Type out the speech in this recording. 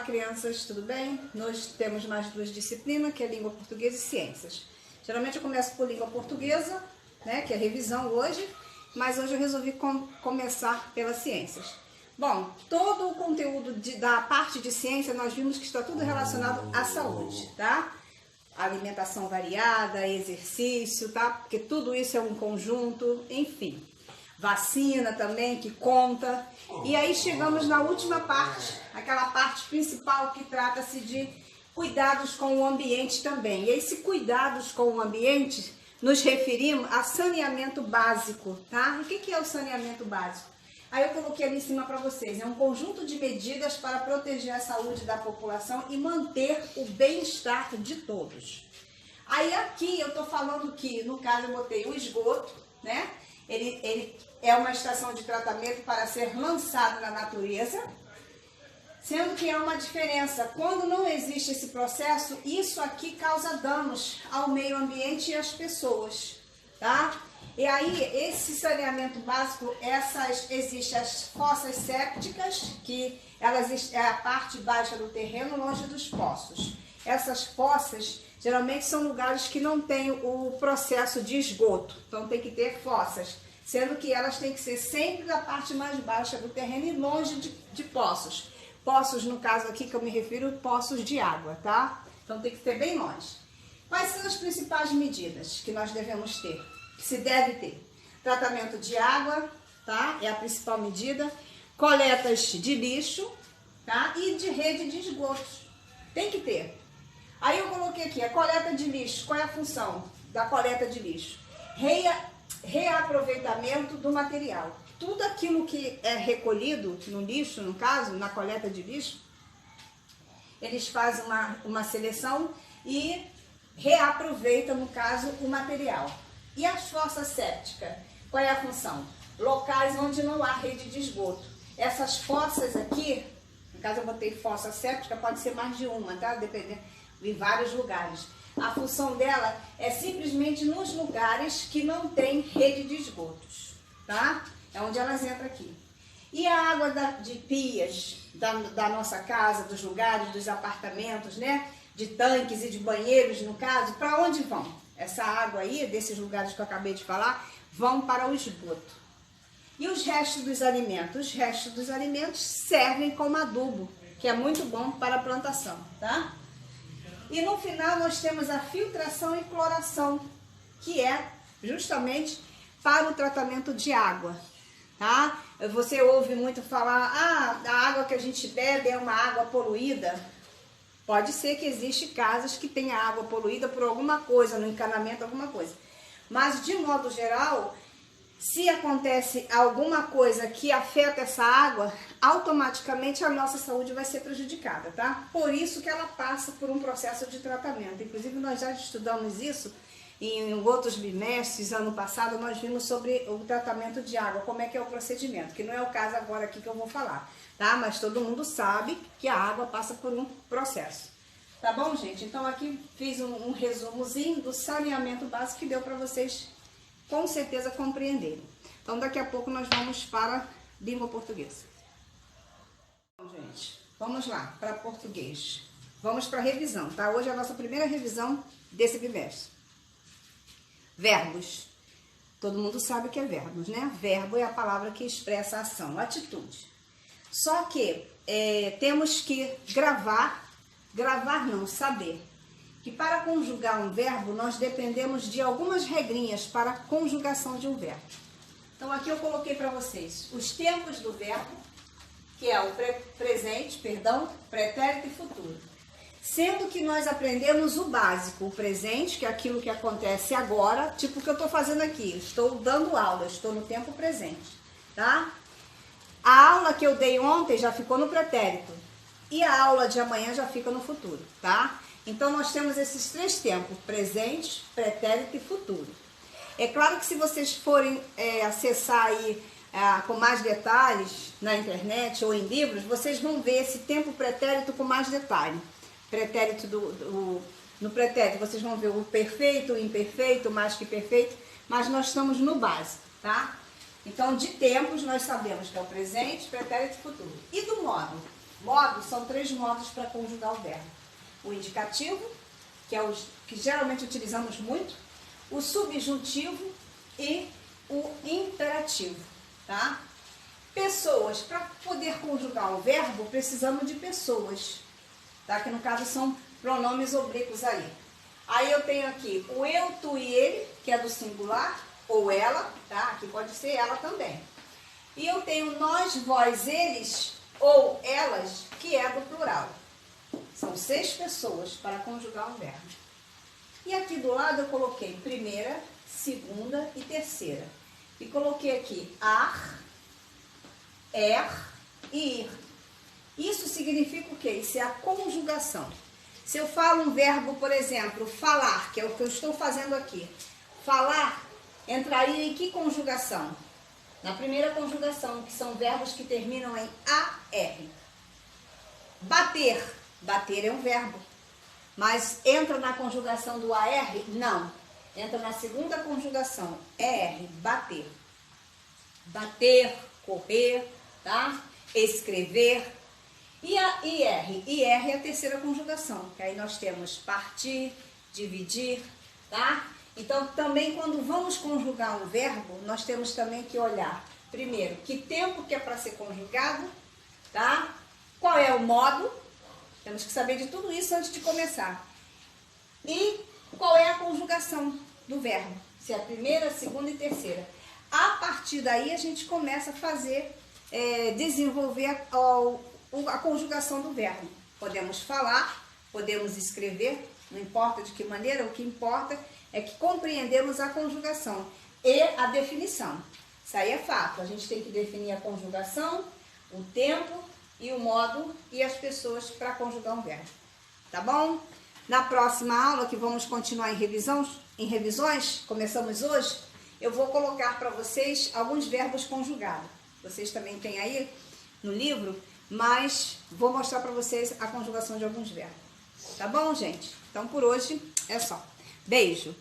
crianças, tudo bem? Nós temos mais duas disciplinas, que é língua portuguesa e ciências. Geralmente eu começo por língua portuguesa, né, que é revisão hoje, mas hoje eu resolvi começar pelas ciências. Bom, todo o conteúdo da parte de ciência nós vimos que está tudo relacionado à saúde, tá? Alimentação variada, exercício, tá? Porque tudo isso é um conjunto, enfim. Vacina também, que conta. E aí chegamos na última parte, aquela parte principal que trata-se de cuidados com o ambiente também. E esse cuidados com o ambiente, nos referimos a saneamento básico, tá? O que é o saneamento básico? Aí eu coloquei ali em cima para vocês, é um conjunto de medidas para proteger a saúde da população e manter o bem-estar de todos. Aí aqui eu tô falando que, no caso eu botei o esgoto, né? Ele é uma estação de tratamento para ser lançado na natureza, sendo que há uma diferença. Quando não existe esse processo, isso aqui causa danos ao meio ambiente e às pessoas, tá? E aí, esse saneamento básico, existem as fossas sépticas, que elas é a parte baixa do terreno, longe dos poços. Essas fossas, geralmente, são lugares que não tem o processo de esgoto, então tem que ter fossas, sendo que elas têm que ser sempre da parte mais baixa do terreno e longe de poços. Poços, no caso aqui, que eu me refiro, poços de água, tá? Então tem que ter bem longe. Quais são as principais medidas que nós devemos ter? Que se deve ter? Tratamento de água, tá? É a principal medida. Coletas de lixo, tá? E de rede de esgotos. Tem que ter. Aí eu coloquei aqui a coleta de lixo. Qual é a função da coleta de lixo? Reaproveitamento do material. Tudo aquilo que é recolhido no lixo, no caso, na coleta de lixo, eles fazem uma seleção e reaproveitam, no caso, o material. E as fossas sépticas? Qual é a função? Locais onde não há rede de esgoto. Essas fossas aqui, no caso eu botei fossa séptica, pode ser mais de uma, tá? Dependendo, em vários lugares. A função dela é simplesmente nos lugares que não tem rede de esgotos, tá? É onde elas entram aqui. E a água de pias da nossa casa, dos lugares, dos apartamentos, né? De tanques e de banheiros, no caso, para onde vão? Essa água aí, desses lugares que eu acabei de falar, vão para o esgoto. E os restos dos alimentos? Os restos dos alimentos servem como adubo, que é muito bom para a plantação, tá? E no final nós temos a filtração e cloração, que é justamente para o tratamento de água, tá? Você ouve muito falar, a água que a gente bebe é uma água poluída. Pode ser que existem casas que tenham água poluída por alguma coisa, no encanamento, alguma coisa. Mas, de modo geral, se acontece alguma coisa que afeta essa água, automaticamente a nossa saúde vai ser prejudicada, tá? Por isso que ela passa por um processo de tratamento. Inclusive, nós já estudamos isso em outros bimestres. Ano passado, nós vimos sobre o tratamento de água, como é que é o procedimento, que não é o caso agora aqui que eu vou falar, tá? Mas todo mundo sabe que a água passa por um processo. Tá bom, gente? Então, aqui fiz um resumozinho do saneamento básico que deu para vocês com certeza compreenderem. Então, daqui a pouco nós vamos para língua portuguesa. Bom, gente, vamos lá para português. Vamos para a revisão, tá? Hoje é a nossa primeira revisão desse bimestre. Verbos. Todo mundo sabe o que é verbos, né? Verbo é a palavra que expressa a ação, a atitude. Só que temos que saber que para conjugar um verbo, nós dependemos de algumas regrinhas para a conjugação de um verbo. Então, aqui eu coloquei para vocês os tempos do verbo, que é o presente, pretérito e futuro. Sendo que nós aprendemos o básico, o presente, que é aquilo que acontece agora, tipo o que eu estou fazendo aqui. Estou dando aula, estou no tempo presente, tá? A aula que eu dei ontem já ficou no pretérito e a aula de amanhã já fica no futuro, tá? Então, nós temos esses três tempos, presente, pretérito e futuro. É claro que se vocês forem acessar aí com mais detalhes na internet ou em livros, vocês vão ver esse tempo pretérito com mais detalhe. Pretérito no pretérito vocês vão ver o perfeito, o imperfeito, mais que perfeito, mas nós estamos no básico, tá? Então, de tempos nós sabemos que é o presente, pretérito e futuro. E do modo? modos, são 3 modos para conjugar o verbo. O indicativo, que é o que geralmente utilizamos muito, o subjuntivo e o imperativo, tá? Pessoas, para poder conjugar o verbo, precisamos de pessoas, tá? Que no caso são pronomes oblíquos aí. Aí eu tenho aqui o eu, tu e ele, que é do singular, ou ela, tá? Aqui pode ser ela também. E eu tenho nós, vós, eles ou elas, que é do plural. São 6 pessoas para conjugar um verbo. E aqui do lado eu coloquei primeira, segunda e terceira. E coloquei aqui ar, e ir. Isso significa o quê? Isso é a conjugação. Se eu falo um verbo, por exemplo, falar, que é o que eu estou fazendo aqui. Falar entraria em que conjugação? Na primeira conjugação, que são verbos que terminam em AR. Bater. Bater é um verbo. Mas entra na conjugação do AR? Não. Entra na segunda conjugação, ER, bater. Bater, correr, tá? Escrever. E a IR? IR é a terceira conjugação, que aí nós temos partir, dividir, tá? Então, também quando vamos conjugar um verbo, nós temos também que olhar, primeiro, que tempo que é para ser conjugado, tá? Qual é o modo? Temos que saber de tudo isso antes de começar. E qual é a conjugação do verbo? Se é a primeira, segunda e terceira. A partir daí, a gente começa a fazer, desenvolver a conjugação do verbo. Podemos falar, podemos escrever, não importa de que maneira, o que importa é que compreendemos a conjugação e a definição. Isso aí é fato, a gente tem que definir a conjugação, o tempo e o modo e as pessoas para conjugar um verbo. Tá bom? Na próxima aula, que vamos continuar em revisões, começamos hoje, eu vou colocar para vocês alguns verbos conjugados. Vocês também têm aí no livro, mas vou mostrar para vocês a conjugação de alguns verbos. Tá bom, gente? Então, por hoje é só. Beijo!